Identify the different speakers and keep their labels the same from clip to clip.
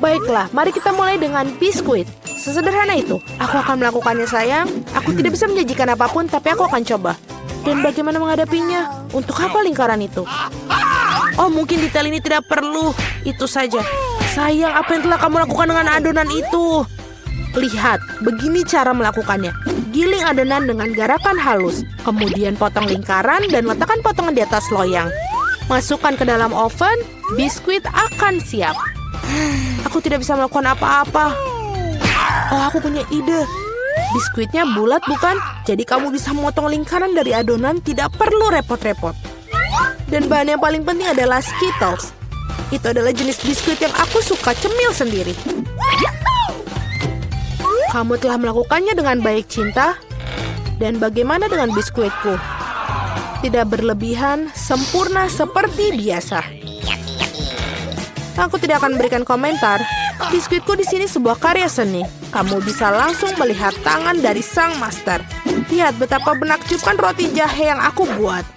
Speaker 1: Baiklah, mari kita mulai dengan biskuit. Sesederhana itu. Aku akan melakukannya, sayang. Aku tidak bisa menjanjikan apapun, tapi aku akan coba. Dan bagaimana menghadapinya? Untuk apa lingkaran itu? Oh, mungkin detail ini tidak perlu. Itu saja. Sayang, apa yang telah kamu lakukan dengan adonan itu? Lihat, begini cara melakukannya. Giling adonan dengan garakan halus. Kemudian potong lingkaran dan letakkan potongan di atas loyang. Masukkan ke dalam oven, biskuit akan siap. Aku tidak bisa melakukan apa-apa. Oh, aku punya ide. Biskuitnya bulat bukan? Jadi kamu bisa memotong lingkaran dari adonan, tidak perlu repot-repot. Dan bahan yang paling penting adalah Skittles. Itu adalah jenis biskuit yang aku suka cemil sendiri. Kamu telah melakukannya dengan baik, Cinta. Dan bagaimana dengan biskuitku? Tidak berlebihan, sempurna seperti biasa. Aku tidak akan memberikan komentar. Biskuitku di sini sebuah karya seni. Kamu bisa langsung melihat tangan dari sang master. Lihat betapa menakjubkan roti jahe yang aku buat.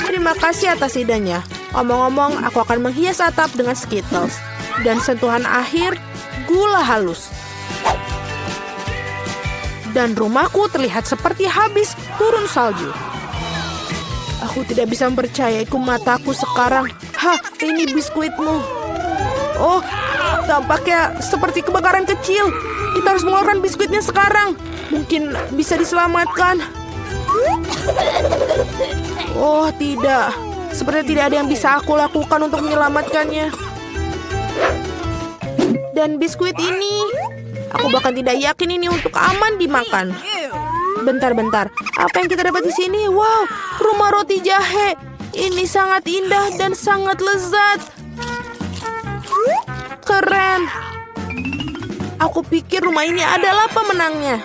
Speaker 1: Terima kasih atas idenya. Omong-omong, aku akan menghias atap dengan Skittles. Dan sentuhan akhir, gula halus. Dan rumahku terlihat seperti habis turun salju. Aku tidak bisa mempercayaiku mataku sekarang. Hah, ini biskuitmu. Oh, tampaknya seperti kebakaran kecil. Kita harus mengeluarkan biskuitnya sekarang. Mungkin bisa diselamatkan. Oh, tidak. Sepertinya tidak ada yang bisa aku lakukan untuk menyelamatkannya. Dan biskuit ini, aku bahkan tidak yakin ini untuk aman dimakan. Bentar-bentar, apa yang kita dapat di sini? Wow, rumah roti jahe. Ini sangat indah dan sangat lezat. Keren. Aku pikir rumah ini adalah pemenangnya.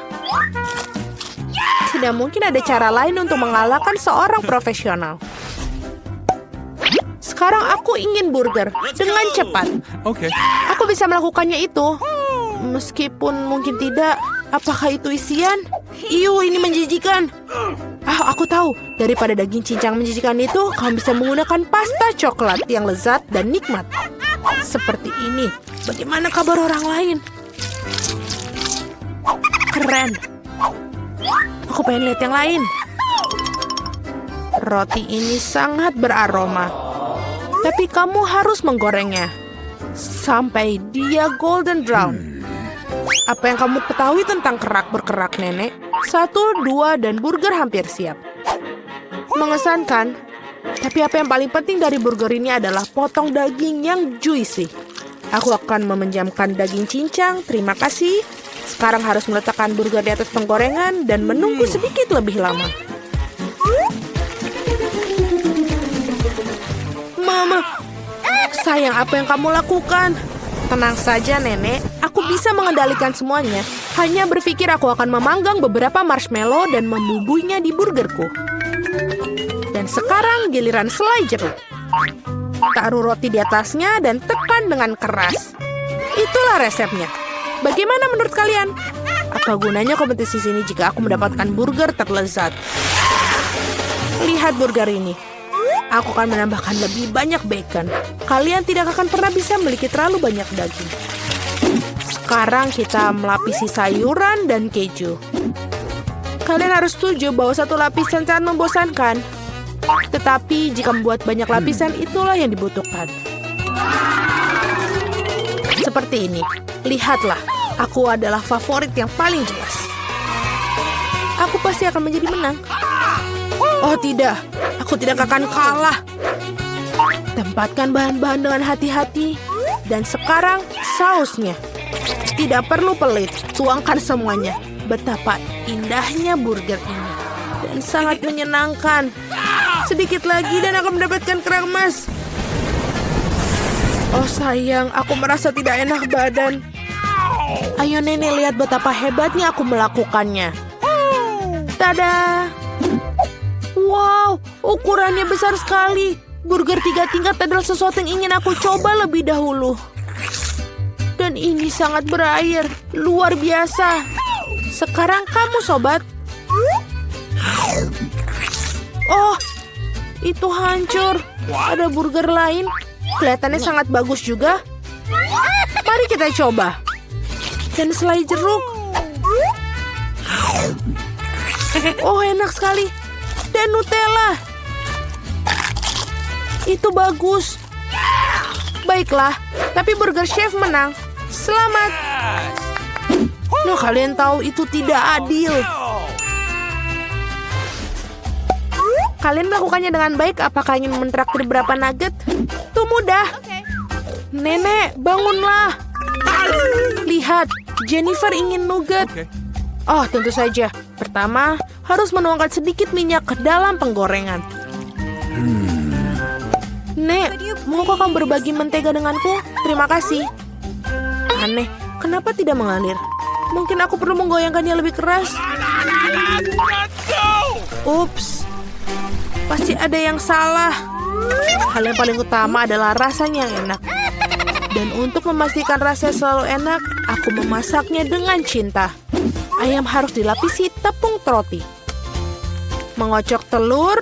Speaker 1: Tidak mungkin ada cara lain untuk mengalahkan seorang profesional. Sekarang aku ingin burger dengan cepat.
Speaker 2: Oke.
Speaker 1: Aku bisa melakukannya itu. Meskipun mungkin tidak. Apakah itu isian? Iu, ini menjijikan. Aku tahu. Daripada daging cincang menjijikan itu, kamu bisa menggunakan pasta coklat yang lezat dan nikmat. Seperti ini. Bagaimana kabar orang lain? Keren. Aku pengen lihat yang lain. Roti ini sangat beraroma. Tapi kamu harus menggorengnya sampai dia golden brown. Apa yang kamu ketahui tentang kerak berkerak, Nenek? 1, 2, dan burger hampir siap. Mengesankan. Tapi apa yang paling penting dari burger ini adalah potong daging yang juicy. Aku akan memejamkan daging cincang, terima kasih. Sekarang harus meletakkan burger di atas penggorengan dan menunggu sedikit lebih lama. Mama, sayang, apa yang kamu lakukan? Tenang saja, Nenek. Aku bisa mengendalikan semuanya. Hanya berpikir aku akan memanggang beberapa marshmallow dan membubuinya di burgerku. Dan sekarang giliran selai jeruk. Taruh roti di atasnya dan tekan dengan keras. Itulah resepnya. Bagaimana menurut kalian? Apa gunanya kompetisi sini jika aku mendapatkan burger terlezat? Lihat burger ini. Aku akan menambahkan lebih banyak bacon. Kalian tidak akan pernah bisa memiliki terlalu banyak daging. Sekarang kita melapisi sayuran dan keju. Kalian harus setuju bahwa satu lapisan sangat membosankan. Tetapi jika membuat banyak lapisan, itulah yang dibutuhkan. Seperti ini. Lihatlah, aku adalah favorit yang paling jelas. Aku pasti akan menjadi menang. Oh tidak, aku tidak akan kalah. Tempatkan bahan-bahan dengan hati-hati. Dan sekarang sausnya. Tidak perlu pelit, tuangkan semuanya. Betapa indahnya burger ini. Dan sangat menyenangkan. Sedikit lagi dan akan mendapatkan kerang emas. Oh sayang, aku merasa tidak enak badan. Ayo Nenek, lihat betapa hebatnya aku melakukannya. Tada! Wow, ukurannya besar sekali. Burger 3 tingkat adalah sesuatu yang ingin aku coba lebih dahulu. Dan ini sangat berair, luar biasa. Sekarang kamu, sobat. Oh, itu hancur. Ada burger lain. kelihatannya sangat bagus juga. Mari kita coba. Dan selai jeruk. Oh, enak sekali. Dan Nutella. Itu bagus. Baiklah, tapi Burger Chef menang. Selamat. Nah, kalian tahu itu tidak adil. Kalian melakukannya dengan baik. Apakah ingin mentraktir berapa nugget? Itu mudah. Nenek, bangunlah. Lihat, Jennifer ingin nugget. Oh, tentu saja. Pertama, harus menuangkan sedikit minyak ke dalam penggorengan. Nek, maukah kamu berbagi mentega denganku? Terima kasih. Aneh, kenapa tidak mengalir? Mungkin aku perlu menggoyangkannya lebih keras. Ups, pasti ada yang salah. Hal yang paling utama adalah rasanya yang enak. Dan untuk memastikan rasanya selalu enak, aku memasaknya dengan cinta. Ayam harus dilapisi tepung roti. Mengocok telur.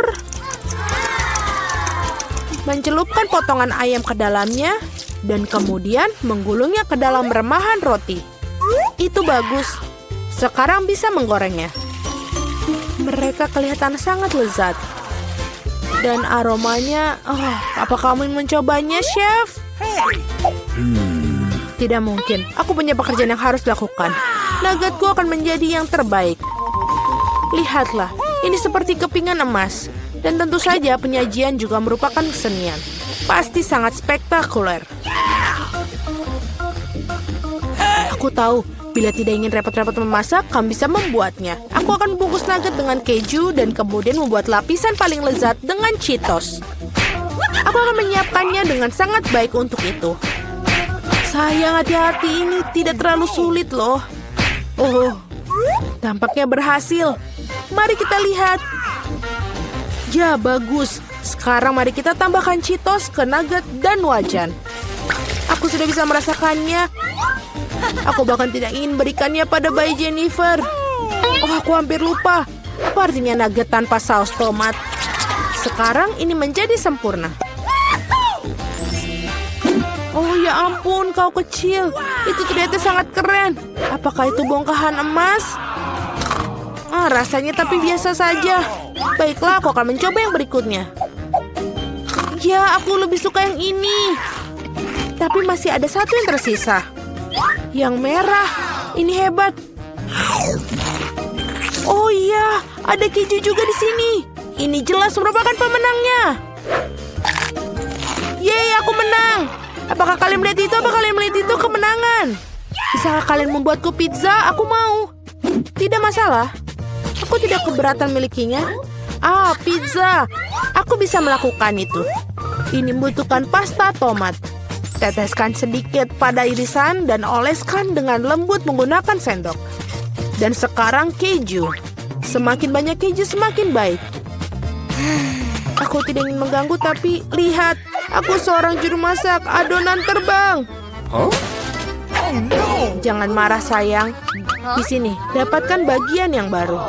Speaker 1: Mencelupkan potongan ayam ke dalamnya. Dan kemudian menggulungnya ke dalam remahan roti. Itu bagus. Sekarang bisa menggorengnya. Mereka kelihatan sangat lezat. Dan aromanya, apa kamu mencobanya, Chef? Tidak mungkin. Aku punya pekerjaan yang harus dilakukan. Nuggetku akan menjadi yang terbaik. Lihatlah, ini seperti kepingan emas. Dan tentu saja penyajian juga merupakan kesenian. Pasti sangat spektakuler. Aku tahu, bila tidak ingin repot-repot memasak, kamu bisa membuatnya. Aku akan membungkus nugget dengan keju dan kemudian membuat lapisan paling lezat dengan Cheetos. Aku akan menyiapkannya dengan sangat baik untuk itu. Sayang, hati-hati, ini tidak terlalu sulit loh. Oh, tampaknya berhasil. Mari kita lihat. Ya, bagus. Sekarang mari kita tambahkan Cheetos ke nugget dan wajan. Aku sudah bisa merasakannya. Aku bahkan tidak ingin berikannya pada bayi Jennifer. Oh, aku hampir lupa. Apa artinya nugget tanpa saus tomat? Sekarang ini menjadi sempurna. Oh ya ampun, kau kecil. Itu ternyata sangat keren. Apakah itu bongkahan emas? Rasanya tapi biasa saja. Baiklah, aku akan mencoba yang berikutnya. Ya, aku lebih suka yang ini. Tapi masih ada satu yang tersisa. Yang merah. Ini hebat. Oh iya, ada keju juga di sini. Ini jelas merupakan pemenangnya. Yeay, aku menang. Apakah kalian melihat itu? Apakah kalian melihat itu kemenangan? Bisakah kalian membuatku pizza? Aku mau. Tidak masalah. Aku tidak keberatan milikinya. Pizza. Aku bisa melakukan itu. Ini membutuhkan pasta tomat. Teteskan sedikit pada irisan dan oleskan dengan lembut menggunakan sendok. Dan sekarang keju. Semakin banyak keju semakin baik. Aku tidak ingin mengganggu, tapi lihat. Aku seorang juru masak. Adonan terbang. Jangan marah, sayang. Di sini, dapatkan bagian yang baru.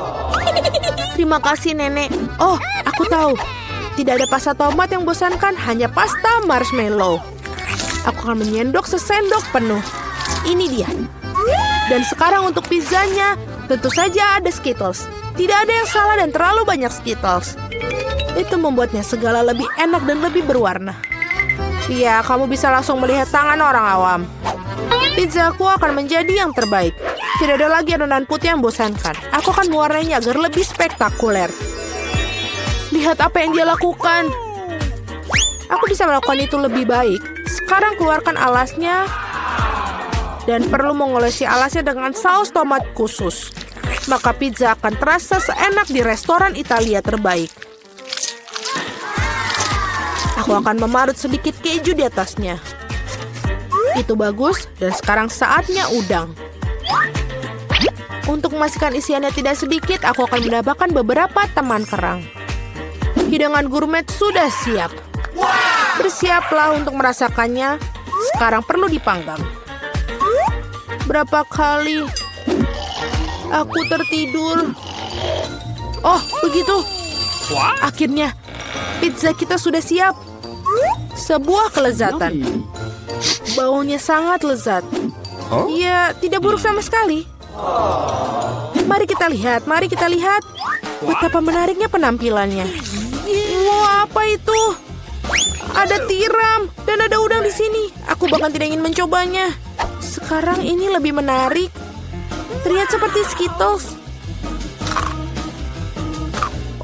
Speaker 1: Terima kasih, Nenek. Oh, aku tahu. Tidak ada pasta tomat yang bosankan, hanya pasta marshmallow. Aku akan menyendok sesendok penuh. Ini dia. Dan sekarang untuk pizzanya, tentu saja ada Skittles. Tidak ada yang salah dan terlalu banyak Skittles. Itu membuatnya segala lebih enak dan lebih berwarna. Iya, kamu bisa langsung melihat tangan orang awam. Pizzaku akan menjadi yang terbaik. Tidak ada lagi adonan putih yang bosankan. Aku akan mewarnainya agar lebih spektakuler. Lihat apa yang dia lakukan. Aku bisa melakukan itu lebih baik. Sekarang keluarkan alasnya. Dan perlu mengolesi alasnya dengan saus tomat khusus. Maka pizza akan terasa seenak di restoran Italia terbaik. Aku akan memarut sedikit keju di atasnya. Itu bagus, dan sekarang saatnya udang. Untuk memastikan isiannya tidak sedikit, aku akan menambahkan beberapa teman kerang. Hidangan gourmet sudah siap. Bersiaplah untuk merasakannya. Sekarang perlu dipanggang. Berapa kali aku tertidur? Oh, begitu. Akhirnya, pizza kita sudah siap. Sebuah kelezatan. Baunya sangat lezat. Ya, tidak buruk sama sekali. Mari kita lihat, Betapa menariknya penampilannya. Wah, apa itu? Ada tiram dan ada udang di sini. Aku bahkan tidak ingin mencobanya. Sekarang ini lebih menarik. Terlihat seperti Skittles.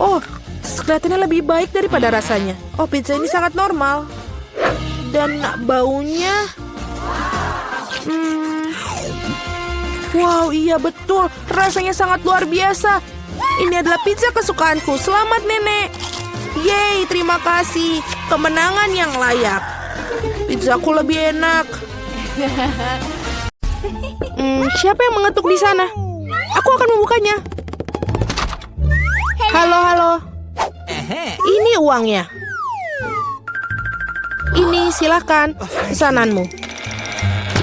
Speaker 1: Oh, kelihatannya lebih baik daripada rasanya. Oh, pizza ini sangat normal. Dan baunya... Wow, iya betul. Rasanya sangat luar biasa. Ini adalah pizza kesukaanku. Selamat, Nenek. Yeay, terima kasih. Kemenangan yang layak. Pizzaku lebih enak. Siapa yang mengetuk di sana? Aku akan membukanya. Halo. Ini uangnya. Ini silakan pesananmu.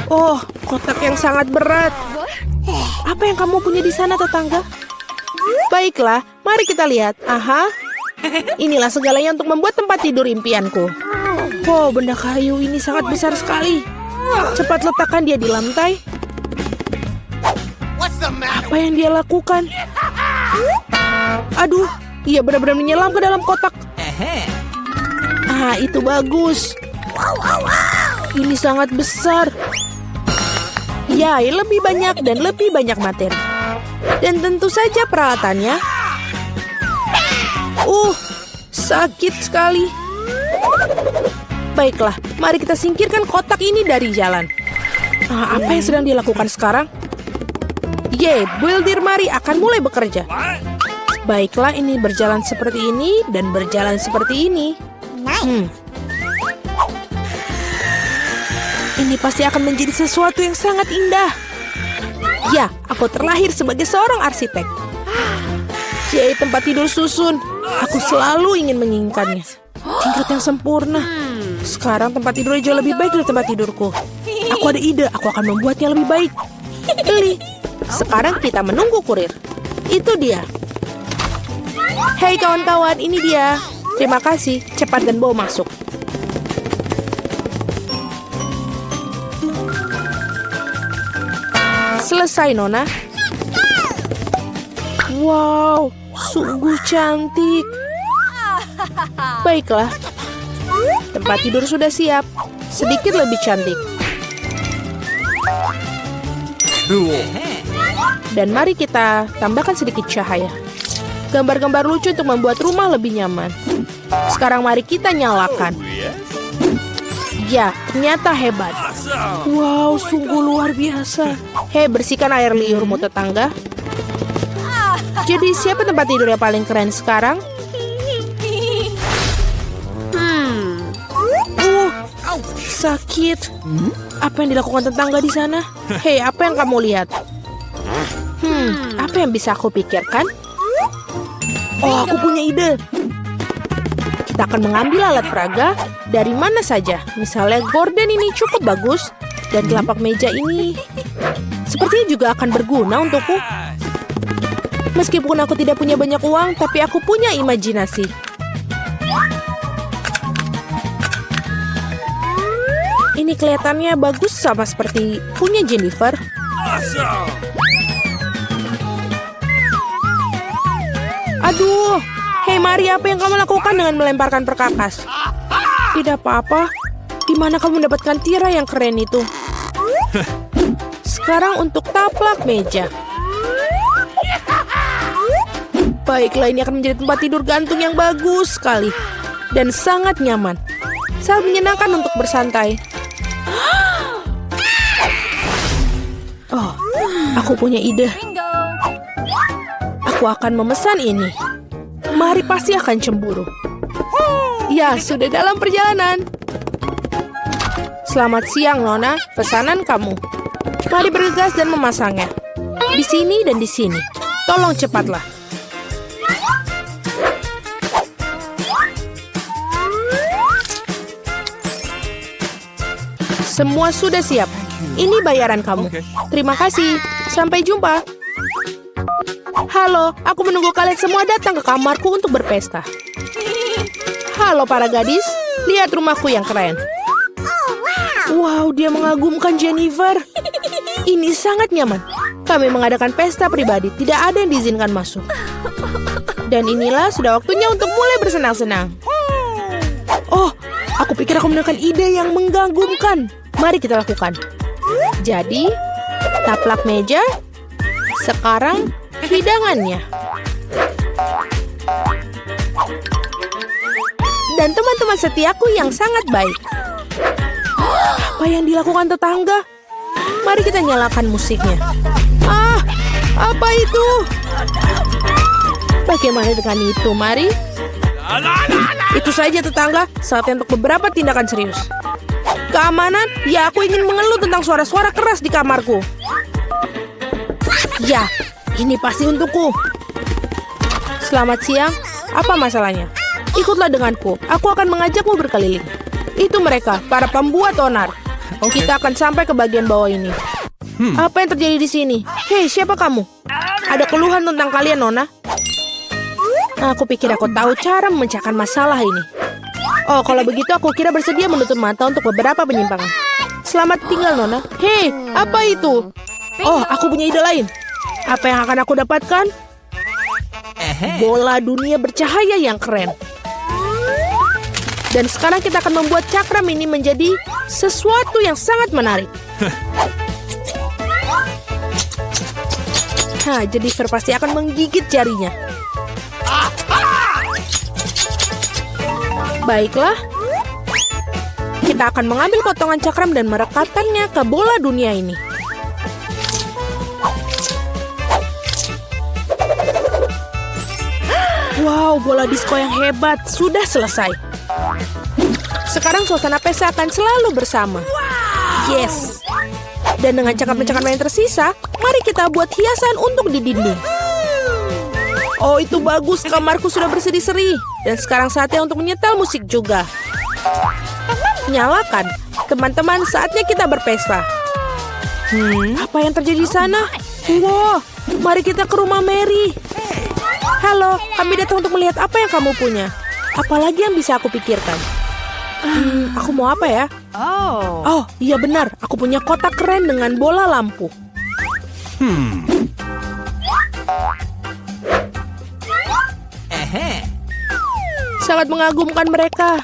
Speaker 1: Oh, kotak yang sangat berat. Apa yang kamu punya di sana, tetangga? Baiklah, mari kita lihat. Aha, inilah segalanya untuk membuat tempat tidur impianku. Oh, benda kayu ini sangat besar sekali. Cepat letakkan dia di lantai. Apa yang dia lakukan? Aduh, ia benar-benar menyelam ke dalam kotak. Ah, itu bagus. Ini sangat besar. Ya, lebih banyak dan lebih banyak materi. Dan tentu saja peralatannya. Sakit sekali. Baiklah, mari kita singkirkan kotak ini dari jalan. Apa yang sedang dilakukan sekarang? Builder Mari akan mulai bekerja. Baiklah, ini berjalan seperti ini dan berjalan seperti ini. Ini pasti akan menjadi sesuatu yang sangat indah. Ya, aku terlahir sebagai seorang arsitek. Tempat tidur susun. Aku selalu ingin menginginkannya. Tingkat yang sempurna. Sekarang tempat tidurnya jauh lebih baik dari tempat tidurku. Aku ada ide, aku akan membuatnya lebih baik. Beli. Sekarang kita menunggu kurir. Itu dia. Hei kawan-kawan, ini dia. Terima kasih, cepat dan bawa masuk. Selesai, Nona. Wow, sungguh cantik. Baiklah. Tempat tidur sudah siap. Sedikit lebih cantik. Dan mari kita tambahkan sedikit cahaya. Gambar-gambar lucu untuk membuat rumah lebih nyaman. Sekarang mari kita nyalakan. Ya, ternyata hebat. Wow, sungguh luar biasa. Hei, bersihkan air liurmu, tetangga. Jadi, siapa tempat tidur yang paling keren sekarang? Sakit. Apa yang dilakukan tetangga di sana? Hei, apa yang kamu lihat? Apa yang bisa aku pikirkan? Oh, aku punya ide. Kita akan mengambil alat peraga dari mana saja. Misalnya gorden ini cukup bagus. Dan telapak meja ini sepertinya juga akan berguna untukku. Meskipun aku tidak punya banyak uang, tapi aku punya imajinasi. Ini kelihatannya bagus sama seperti punya Jennifer. Aduh, hei Mari, apa yang kamu lakukan dengan melemparkan perkakas? Tidak apa-apa. Di mana kamu mendapatkan tirai yang keren itu? Sekarang untuk taplak meja. Baiklah, ini akan menjadi tempat tidur gantung yang bagus sekali. Dan sangat nyaman. Sangat menyenangkan untuk bersantai. Oh, aku punya ide. Aku akan memesan ini. Mari pasti akan cemburu. Ya, sudah dalam perjalanan. Selamat siang, Nona. Pesanan kamu. Mari bergegas dan memasangnya. Di sini dan di sini. Tolong cepatlah. Semua sudah siap. Ini bayaran kamu. Terima kasih. Sampai jumpa. Halo, aku menunggu kalian semua datang ke kamarku untuk berpesta. Halo para gadis. Lihat rumahku yang keren. Wow, dia mengagumkan Jennifer. Ini sangat nyaman. Kami mengadakan pesta pribadi, tidak ada yang diizinkan masuk. Dan inilah sudah waktunya untuk mulai bersenang-senang. Oh, aku pikir aku menemukan ide yang mengagumkan. Mari kita lakukan. Jadi, taplak meja. Sekarang, hidangannya. Dan teman-teman setiaku yang sangat baik. Apa yang dilakukan tetangga? Mari kita nyalakan musiknya. Ah, apa itu? Bagaimana dengan itu, mari? Itu saja tetangga, saatnya untuk beberapa tindakan serius. Keamanan? Ya, aku ingin mengeluh tentang suara-suara keras di kamarku. Ya, ini pasti untukku. Selamat siang, apa masalahnya? Ikutlah denganku, aku akan mengajakmu berkeliling. Itu mereka, para pembuat onar. Kita akan sampai ke bagian bawah ini. Apa yang terjadi di sini? Hei, siapa kamu? Ada keluhan tentang kalian, Nona? Aku pikir aku tahu cara memecahkan masalah ini. Oh, kalau begitu aku kira bersedia menutup mata untuk beberapa penyimpangan. Selamat tinggal, Nona. Hei, apa itu? Oh, aku punya ide lain. Apa yang akan aku dapatkan? Bola dunia bercahaya yang keren. Dan sekarang kita akan membuat cakram ini menjadi sesuatu yang sangat menarik. Jennifer pasti akan menggigit jarinya. Baiklah. Kita akan mengambil potongan cakram dan merekatkannya ke bola dunia ini. Wow, bola disko yang hebat. Sudah selesai. Sekarang suasana pesta akan selalu bersama. Yes. Dan dengan cakram-cakram yang tersisa, mari kita buat hiasan untuk di dinding. Oh, itu bagus. Kamarku sudah berseri-seri. Dan sekarang saatnya untuk menyetel musik juga. Nyalakan. Teman-teman, saatnya kita berpesta. Apa yang terjadi di sana? Wow, mari kita ke rumah Mary. Halo, kami datang untuk melihat apa yang kamu punya. Apalagi yang bisa aku pikirkan? Aku mau apa ya? Oh, iya benar. Aku punya kotak keren dengan bola lampu. Sangat mengagumkan mereka.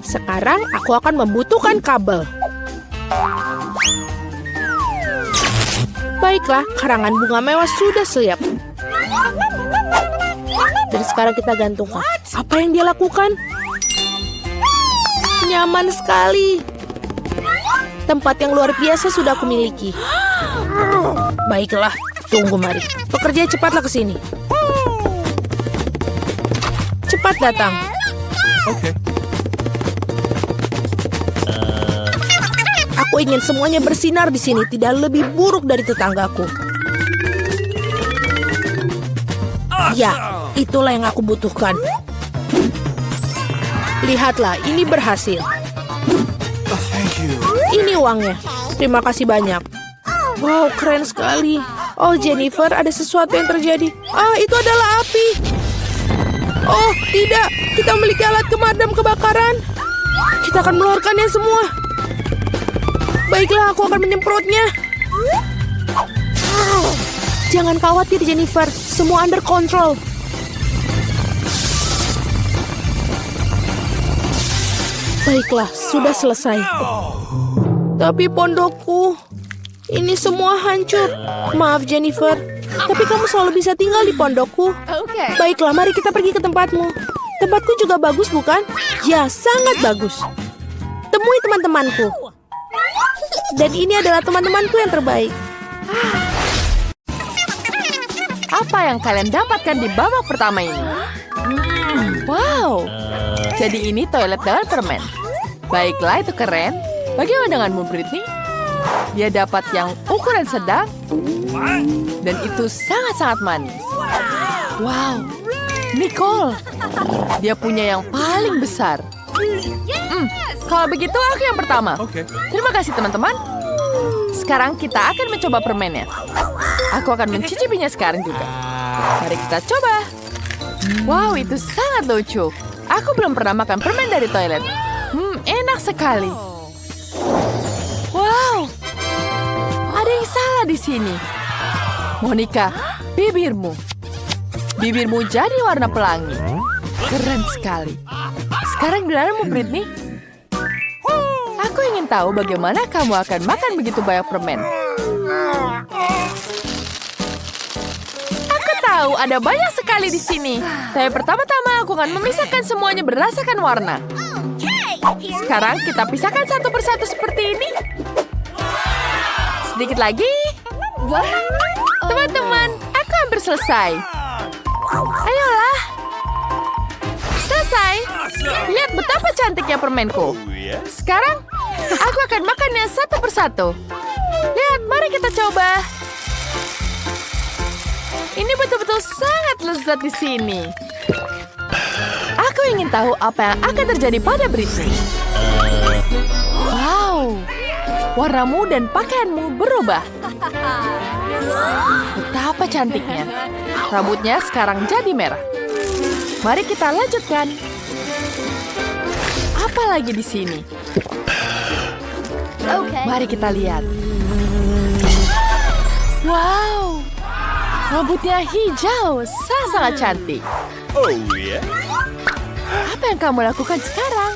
Speaker 1: Sekarang aku akan membutuhkan kabel. Baiklah, karangan bunga mewah sudah siap. Dan sekarang kita gantungkan. Apa yang dia lakukan? Nyaman sekali. Tempat yang luar biasa sudah aku miliki. Baiklah, tunggu mari. Pekerja cepatlah ke sini. Cepat datang.
Speaker 2: Oke.
Speaker 1: Aku ingin semuanya bersinar di sini, tidak lebih buruk dari tetanggaku. Ya, itulah yang aku butuhkan. Lihatlah, ini berhasil. Ini uangnya. Terima kasih banyak. Wow, keren sekali. Oh, Jennifer, ada sesuatu yang terjadi. Itu adalah api. Oh, tidak. Kita memiliki alat pemadam kebakaran. Kita akan mengeluarkannya semua. Baiklah, aku akan menyemprotnya. Jangan khawatir, Jennifer. Semua under control. Baiklah, sudah selesai. Tapi pondokku, ini semua hancur. Maaf, Jennifer. Tapi kamu selalu bisa tinggal di pondokku. Baiklah, mari kita pergi ke tempatmu. Tempatku juga bagus, bukan? Ya, sangat bagus. Temui teman-temanku. Dan ini adalah teman-temanku yang terbaik.
Speaker 3: Apa yang kalian dapatkan di babak pertama ini? Wow. Jadi ini toilet dengan permen. Baiklah, itu keren. Bagaimana denganmu, Britney? Dia dapat yang ukuran sedang. Dan itu sangat-sangat manis. Wow. Nicole. Dia punya yang paling besar. Kalau begitu, aku yang pertama. Terima kasih, teman-teman. Sekarang kita akan mencoba permennya. Aku akan mencicipinya sekarang juga. Mari kita coba. Wow, itu sangat lucu. Aku belum pernah makan permen dari toilet. Enak sekali. Wow, ada yang salah di sini. Monica, bibirmu. Bibirmu jadi warna pelangi. Keren sekali. Sekarang giliranmu, Britney. Aku ingin tahu bagaimana kamu akan makan begitu banyak permen. Aku tahu ada banyak sekali di sini. Tapi pertama-tama aku akan memisahkan semuanya berdasarkan warna. Sekarang kita pisahkan satu persatu seperti ini. Sedikit lagi. Teman-teman, aku hampir selesai. Ayolah. Selesai. Lihat betapa cantiknya permenku. Sekarang, aku akan makannya satu persatu. Lihat, mari kita coba. Ini betul-betul sangat lezat di sini. Aku ingin tahu apa yang akan terjadi pada Britney. Wow, warnamu dan pakaianmu berubah. Betapa cantiknya. Rambutnya sekarang jadi merah. Mari kita lanjutkan. Apa lagi di sini? Mari kita lihat. Wow, rambutnya hijau, sangat cantik.
Speaker 2: Oh yeah.
Speaker 3: Apa yang kamu lakukan sekarang?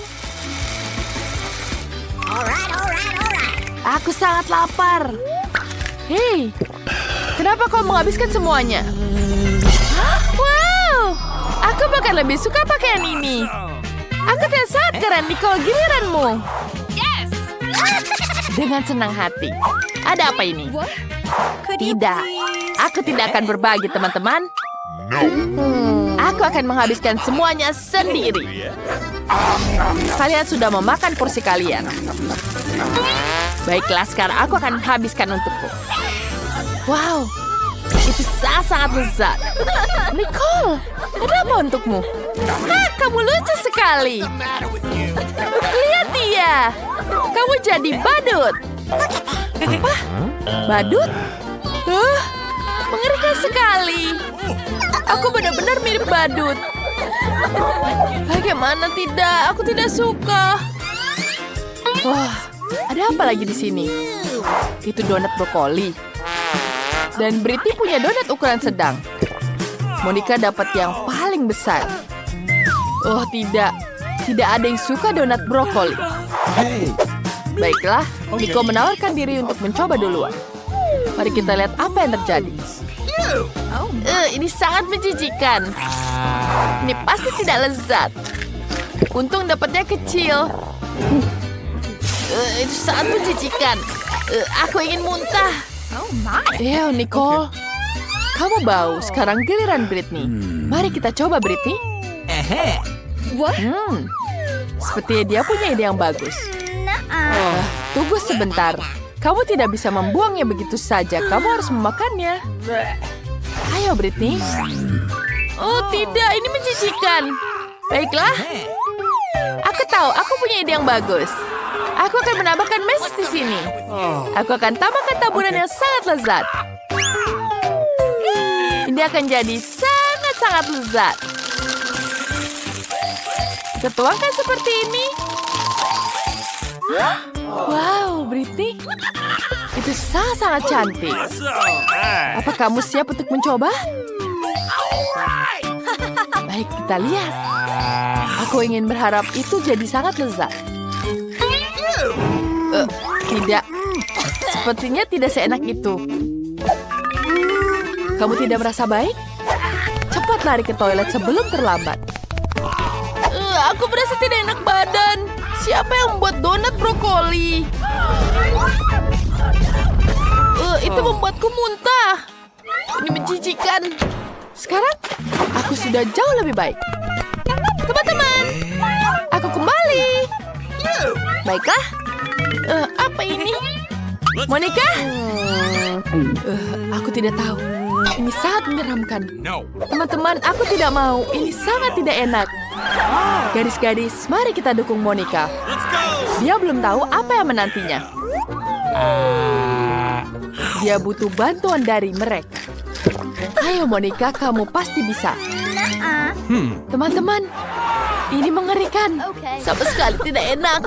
Speaker 3: Aku sangat lapar. Hei, kenapa kau menghabiskan semuanya? Wow, aku bahkan lebih suka pakaian ini. Aku terlihat sangat keren, Nicole, giliranmu. Dengan senang hati. Ada apa ini? Tidak, aku tidak akan berbagi, teman-teman. Aku akan menghabiskan semuanya sendiri. Kalian sudah memakan porsi kalian. Baiklah, sekarang aku akan habiskan untukku. Wow, itu sangat lezat. Nicole, ada apa untukmu? Kamu lucu sekali. Lihat dia. Kamu jadi badut. Apa? Badut? Mengerikan sekali. Aku benar-benar mirip badut. Bagaimana tidak? Aku tidak suka. Wah, ada apa lagi di sini? Itu donat brokoli. Dan Britney punya donat ukuran sedang. Monica dapat yang paling besar. Oh tidak, tidak ada yang suka donat brokoli. Baiklah, Nico menawarkan diri untuk mencoba duluan. Mari kita lihat apa yang terjadi. Ini sangat menjijikan. Ini pasti tidak lezat. Untung dapatnya kecil. Itu sangat menjijikan. Aku ingin muntah. Nicole. Kamu bau. Sekarang giliran Britney. Mari kita coba, Britney. Sepertinya dia punya ide yang bagus. Tunggu sebentar. Kamu tidak bisa membuangnya begitu saja. Kamu harus memakannya. Ayo, Britney. Oh, tidak. Ini menjijikan. Baiklah. Aku tahu. Aku punya ide yang bagus. Aku akan menambahkan meses di sini. Aku akan tambahkan taburan yang sangat lezat. Ini akan jadi sangat lezat. Kita tuangkan seperti ini. Wow, Britney. Itu sangat cantik. Apa kamu siap untuk mencoba? Baik, kita lihat. Aku ingin berharap itu jadi sangat lezat. Tidak. Sepertinya tidak seenak itu. Kamu tidak merasa baik? Cepat lari ke toilet sebelum terlambat. Aku merasa tidak enak badan. Siapa yang membuat donat brokoli? Itu membuatku muntah. Ini menjijikan. Sekarang, aku sudah jauh lebih baik. Teman-teman, aku kembali. Baiklah. Apa ini? Monica? Aku tidak tahu. Ini sangat menyeramkan. Teman-teman, aku tidak mau. Ini sangat tidak enak. Gadis-gadis, mari kita dukung Monica. Dia belum tahu apa yang menantinya. Dia butuh bantuan dari mereka. Ayo Monica, kamu pasti bisa. Teman-teman, Ini mengerikan. Sama sekali tidak enak.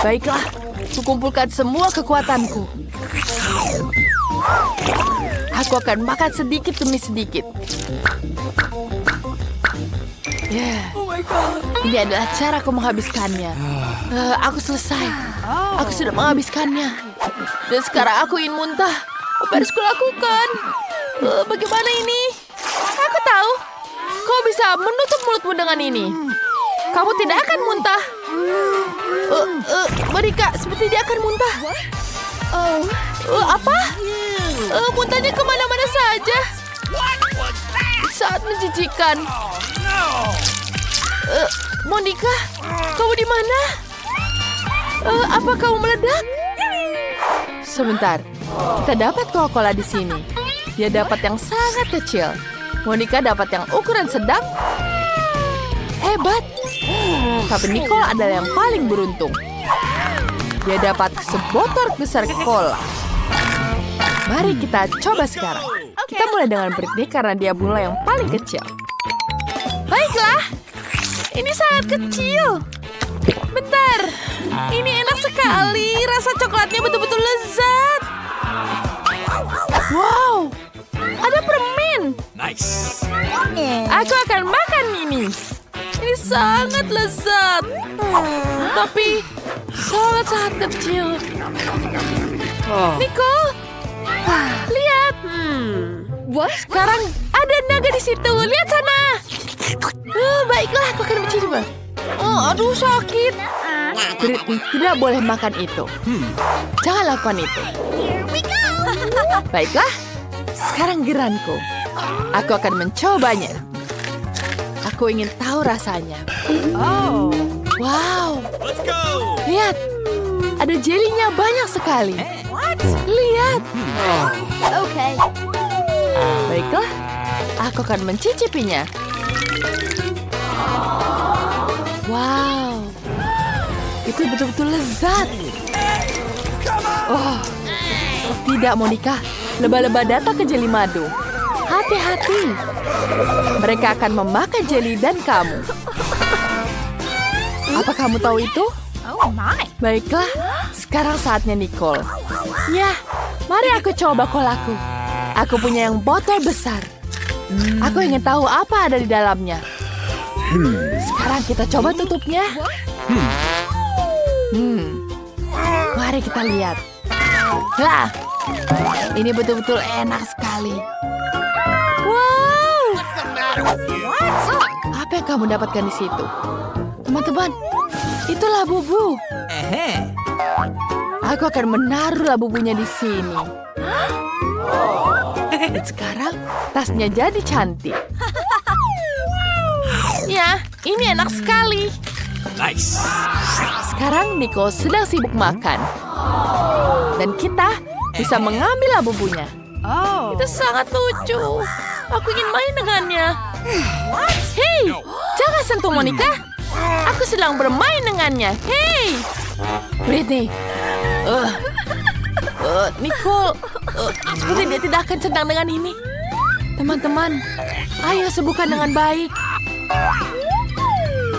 Speaker 3: Baiklah, kukumpulkan semua kekuatanku. Aku akan makan sedikit demi sedikit. Ini adalah caraku menghabiskannya. Aku selesai. Aku sudah menghabiskannya. Dan sekarang aku ingin muntah. Apa harus kulakukan? Bagaimana ini? Aku tahu. Kau bisa menutup mulutmu dengan ini. Kamu tidak akan muntah. Monica, seperti dia akan muntah. Apa? Muntahnya kemana-mana saja. Sangat menjijikan. Monica, kamu di mana? Apa kamu meledak? Sebentar, kita dapat Coca-Cola di sini. Dia dapat yang sangat kecil. Monica dapat yang ukuran sedang. Hebat. Tapi Nicole adalah yang paling beruntung. Dia dapat sebotol besar cola. Mari kita coba sekarang. Kita mulai dengan Britney karena dia mulai yang paling kecil. Baiklah. Ini sangat kecil. Bentar. Ini enak sekali. Rasa coklatnya betul-betul lezat. Wow. Ada permen.
Speaker 2: Nice.
Speaker 3: Aku akan makan ini. Ini sangat lezat. Tapi sangat kecil. Nicole, lihat. Sekarang ada naga di situ. Lihat sana. Baiklah, aku akan mencoba. Aduh, sakit. Britney tidak boleh makan itu. Jangan lakukan itu. Baiklah, sekarang geranku. Aku akan mencobanya. Aku ingin tahu rasanya. Wow.
Speaker 2: Let's go.
Speaker 3: Lihat, ada jelinya banyak sekali. Lihat. Baiklah, aku akan mencicipinya. Wow, itu betul-betul lezat. Oh, tidak Monica, lebah-lebah datang ke jeli madu. Hati-hati, mereka akan memakan jeli dan kamu. Apa kamu tahu itu? Baiklah, sekarang saatnya Nicole. Ya, mari aku coba kolaku. Aku punya yang botol besar. Aku ingin tahu apa ada di dalamnya. Sekarang kita coba tutupnya. Mari kita lihat. Lah, ini betul-betul enak sekali. Wow. Apa yang kamu dapatkan di situ? Teman-teman, itulah bubu. Aku akan menaruh labubunya di sini. Dan sekarang tasnya jadi cantik. Ya, ini enak sekali.
Speaker 2: Nice.
Speaker 3: Sekarang Nicole sedang sibuk makan. Dan kita bisa mengambil labubunya. Itu sangat lucu. Aku ingin main dengannya. Hei, jangan sentuh Monica. Aku sedang bermain dengannya. Hei, Britney. Nicole, seperti dia tidak akan senang dengan ini. Teman-teman, ayo sebutkan dengan baik.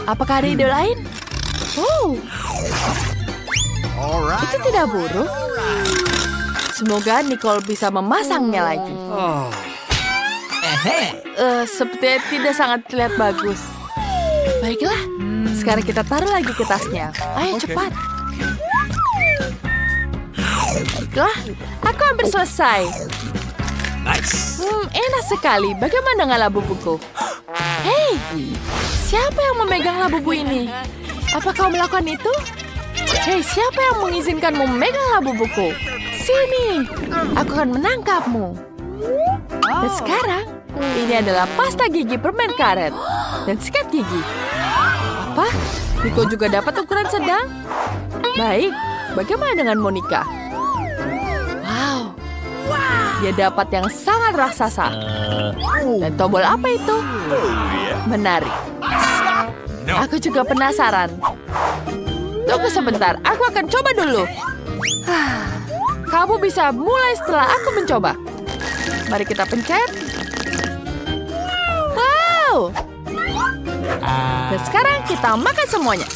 Speaker 3: Apakah ada ide lain? Itu tidak buruk. Semoga Nicole bisa memasangnya lagi. Sepertinya tidak sangat terlihat bagus. Baiklah, sekarang kita taruh lagi ke tasnya. Ayo cepat. Baiklah, aku hampir selesai.
Speaker 2: Nice.
Speaker 3: Enak sekali. Bagaimana dengan labubuku? Hei, siapa yang memegang labubu ini? Apa kau melakukan itu? Hei, siapa yang mengizinkanmu memegang labubuku? Sini, aku akan menangkapmu. Dan sekarang, ini adalah pasta gigi permen karet dan sikat gigi. Apa? Nico juga dapat ukuran sedang? Baik, bagaimana dengan Monica? Wow, dia dapat yang sangat raksasa. Dan tombol apa itu? Menarik. Aku juga penasaran. Tunggu sebentar, aku akan coba dulu. Kamu bisa mulai setelah aku mencoba. Mari kita pencet. Wow, Dan sekarang kita makan semuanya.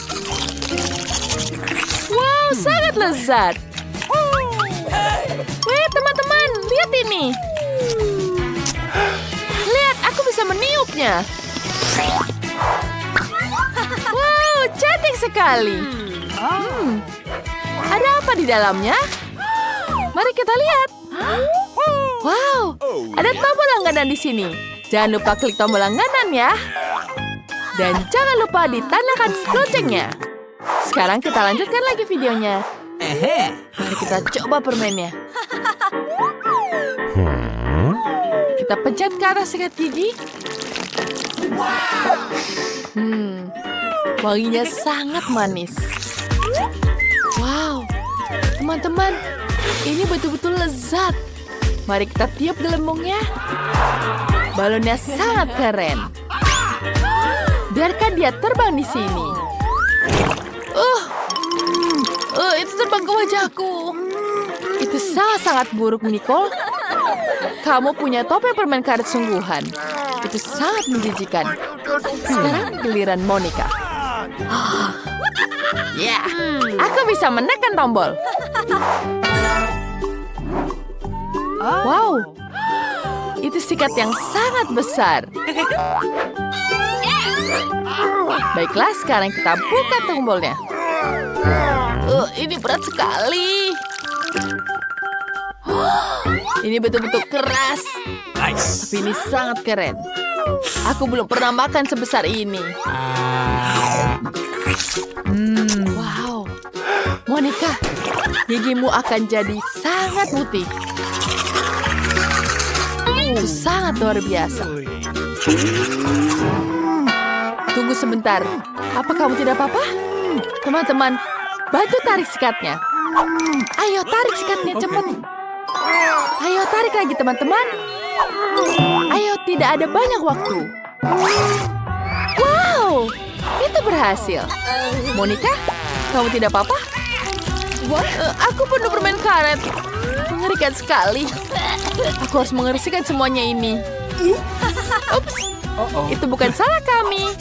Speaker 3: Wow, sangat lezat. Wih, teman-teman, lihat ini. Lihat, aku bisa meniupnya. Wow, cantik sekali. Ada apa di dalamnya? Mari kita lihat. Wow, ada tombol langganan di sini. Jangan lupa klik tombol langganan ya. Dan jangan lupa ditandai loncengnya. Sekarang kita lanjutkan lagi videonya. Mari kita coba permennya. Kita pencet ke arah sikat gigi. Wanginya sangat manis. Wow, teman-teman, ini betul-betul lezat. Mari kita tiup gelembungnya. Balonnya sangat keren. Biarkan dia terbang di sini. Itu terbang ke wajahku. Itu sangat-sangat buruk, Nicole. Kamu punya topeng permen karet sungguhan. Itu sangat menjijikan. Sekarang giliran Monica. Ya, aku bisa menekan tombol. Wow, itu sikat yang sangat besar. Baiklah, sekarang kita buka tombolnya. Ini berat sekali. Ini betul-betul keras.
Speaker 2: Nice.
Speaker 3: Tapi ini sangat keren. Aku belum pernah makan sebesar ini. Wow. Monica, gigimu akan jadi sangat putih. Itu sangat luar biasa. Tunggu sebentar. Apa kamu tidak apa-apa? Teman-teman, bantu tarik sikatnya. Ayo, tarik sikatnya cepat. Ayo, tarik lagi teman-teman. Ayo, tidak ada banyak waktu. Wow, itu berhasil. Monica, kamu tidak apa-apa? Aku penuh permen karet. Mengerikan sekali. Aku harus mengeriskan semuanya ini. Ups, itu bukan salah kami.